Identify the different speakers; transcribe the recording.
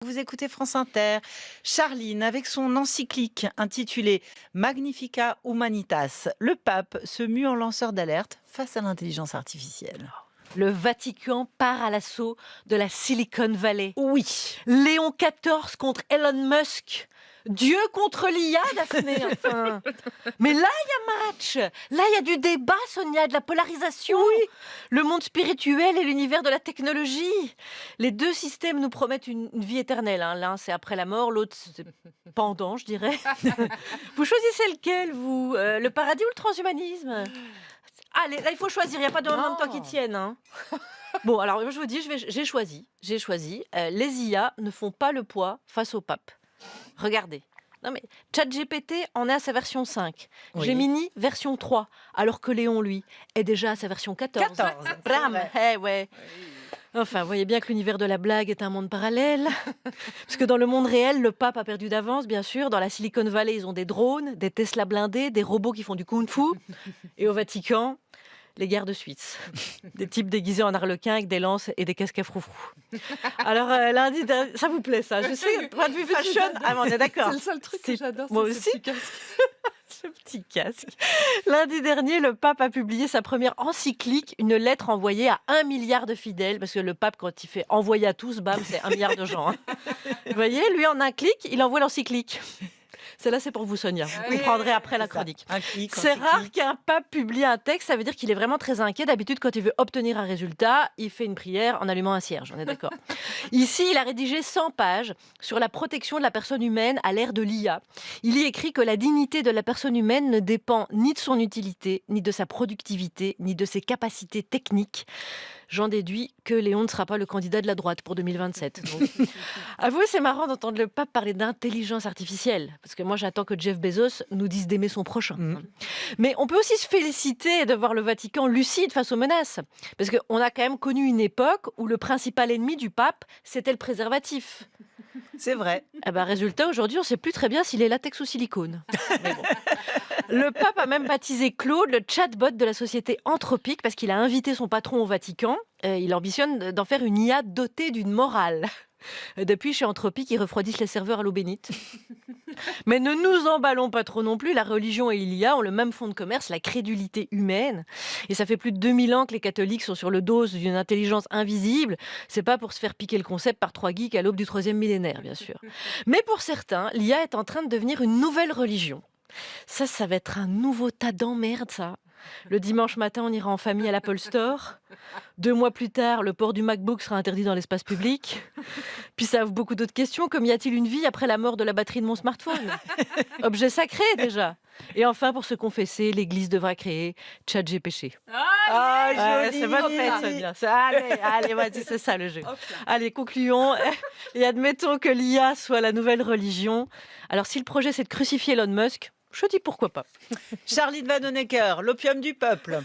Speaker 1: Vous écoutez France Inter. Charline, avec son encyclique intitulée Magnifica Humanitas, le pape se mue en lanceur d'alerte face à l'intelligence artificielle.
Speaker 2: Le Vatican part à l'assaut de la Silicon Valley.
Speaker 1: Oui,
Speaker 2: Léon XIV contre Elon Musk. Dieu contre l'IA, Daphné, enfin. Mais là, il y a match. Là, il y a du débat, Sonia, de la polarisation. Oui. Le monde spirituel et l'univers de la technologie. Les deux systèmes nous promettent une vie éternelle. L'un, c'est après la mort, l'autre, c'est pendant, je dirais. Vous choisissez lequel, vous Le paradis ou le transhumanisme? Allez, là, il faut choisir. Il n'y a pas de moment de temps qui tienne. Bon, alors, je vous dis, j'ai choisi. Les IA ne font pas le poids face au pape. Regardez. Non mais ChatGPT en est à sa version 5.
Speaker 1: Oui.
Speaker 2: Gemini version 3. Alors que Léon, lui, est déjà à sa version 14.
Speaker 1: 14.
Speaker 2: Bram, ouais. Enfin, vous voyez bien que l'univers de la blague est un monde parallèle. Parce que dans le monde réel, le pape a perdu d'avance, bien sûr. Dans la Silicon Valley, ils ont des drones, des Tesla blindés, des robots qui font du kung-fu. Et au Vatican, les guerres de Suisse. Des types déguisés en arlequins avec des lances et des casques à froufrou. Alors, lundi dernier, ça vous plaît, ça? Je sais, point de vue fashion. Ah, mais on est d'accord.
Speaker 3: C'est le seul truc que j'adore.
Speaker 2: Moi
Speaker 3: c'est ce
Speaker 2: aussi.
Speaker 3: petit casque.
Speaker 2: Ce petit casque. Lundi dernier, le pape a publié sa première encyclique, une lettre envoyée à 1 milliard de fidèles, parce que le pape, quand il fait envoyer à tous, bam, c'est 1 milliard de gens. Vous voyez, lui, en un clic, il envoie l'encyclique. Celle-là, c'est pour vous, Sonia. Vous comprendrez après la chronique. C'est rare qu'un pape publie un texte, ça veut dire qu'il est vraiment très inquiet. D'habitude, quand il veut obtenir un résultat, il fait une prière en allumant un cierge, on est d'accord. Ici, il a rédigé 100 pages sur la protection de la personne humaine à l'ère de l'IA. Il y écrit que la dignité de la personne humaine ne dépend ni de son utilité, ni de sa productivité, ni de ses capacités techniques. J'en déduis que Léon ne sera pas le candidat de la droite pour 2027. Avouez, c'est marrant d'entendre le pape parler d'intelligence artificielle, parce que moi j'attends que Jeff Bezos nous dise d'aimer son prochain. Mais on peut aussi se féliciter de voir le Vatican lucide face aux menaces, parce qu'on a quand même connu une époque où le principal ennemi du pape, c'était le préservatif.
Speaker 1: C'est vrai.
Speaker 2: Résultat, aujourd'hui, on ne sait plus très bien s'il est latex ou silicone. Mais bon. Le pape a même baptisé Claude le chatbot de la société Anthropique parce qu'il a invité son patron au Vatican. Il ambitionne d'en faire une IA dotée d'une morale. Depuis, chez Anthropique, ils refroidissent les serveurs à l'eau bénite. Mais ne nous emballons pas trop non plus. La religion et l'IA ont le même fond de commerce, la crédulité humaine. Et ça fait plus de 2000 ans que les catholiques sont sur le dos d'une intelligence invisible. C'est pas pour se faire piquer le concept par 3 geeks à l'aube du 3e millénaire, bien sûr. Mais pour certains, l'IA est en train de devenir une nouvelle religion. Ça va être un nouveau tas d'emmerdes, ça. Le dimanche matin, on ira en famille à l'Apple Store. 2 mois plus tard, le port du MacBook sera interdit dans l'espace public. Puis ça ouvre beaucoup d'autres questions, comme y a-t-il une vie après la mort de la batterie de mon smartphone? Objet sacré, déjà. Et enfin, pour se confesser, l'Église devra créer ChatGPT.
Speaker 1: Ah, joli.
Speaker 2: C'est votre fête, Sonia. Allez, vas-y, c'est ça le jeu. Allez, concluons. Et admettons que l'IA soit la nouvelle religion. Alors, si le projet, c'est de crucifier Elon Musk, je dis pourquoi pas.
Speaker 1: Charline Vanhoenacker, l'opium du peuple.